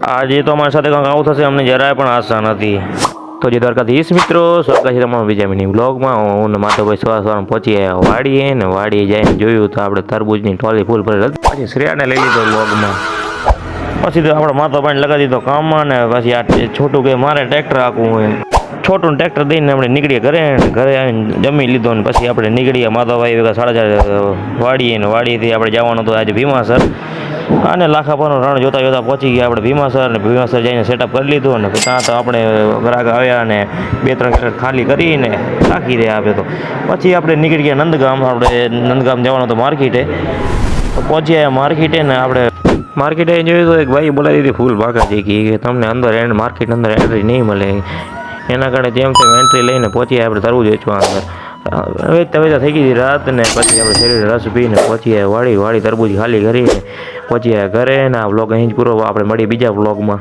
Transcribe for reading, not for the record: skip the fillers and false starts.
આજે તો અમારી સાથે કંઈક આવું થશે અમને જરાય પણ આશા નથી. તો જે દ્વારકાધીશ મિત્રો, સ્વાગત છે તમારા બીજા મિની વ્લોગમાં. હું ને માધવભાઈ સવારમાં પહોંચી આવ્યા વાડીએ ને વાડીએ જઈને જોયું તો આપણે તરબૂચની ટોલી ફૂલ ભરેલ હતી. પછી શ્રેયાને લઈ લીધો વ્લોગમાં. પછી તો આપણે માધવભાઈને લગાવી દીધો કામમાં ને પછી આ છોટું કે મારે ટ્રેક્ટર આખવું હોય. છોટું ટ્રેક્ટર દઈને આપણે નીકળીએ ઘરે આવીને જમી લીધો ને પછી આપણે નીકળીએ માધવભાઈ ભેગા 4:30 વાડીએ ને વાડીએથી આપણે જવાનું હતું આજે ભીમાસર. અને લાખાપાનું રણ જોતા પહોંચી ગયા આપણે ભીમાસર ને ભીમાસર જઈને સેટઅપ કરી લીધું ને ત્યાં તો આપણે ગ્રાહક આવ્યા અને 2-3 ક્રેટ ખાલી કરીને રાખી રહ્યા આપે. તો પછી આપણે નીકળી ગયા નંદગામ. આપણે નંદગામ જવાનું હતું માર્કેટે. તો પહોંચી આવ્યા માર્કેટે ને આપણે માર્કેટે જોયું તો એક ભાઈ બોલાવી દીધી ફૂલ ભાગાજી કે તમને અંદર માર્કેટ અંદર એન્ટ્રી નહીં મળે. એના કારણે જેમ તેમ એન્ટ્રી લઈને પહોંચી આપણે તરબૂચ વેચવા અંદર. વેચતા થઈ ગઈ રાત ને પછી આપણે શરીર રસ પીને પહોંચી આવ્યા વાડી તરબૂચ ખાલી કરીને પહોંચી આવ્યા ઘરે. ને આ વ્લોગ અહીં જ પૂરો. આપણે મળીએ બીજા વ્લોગમાં.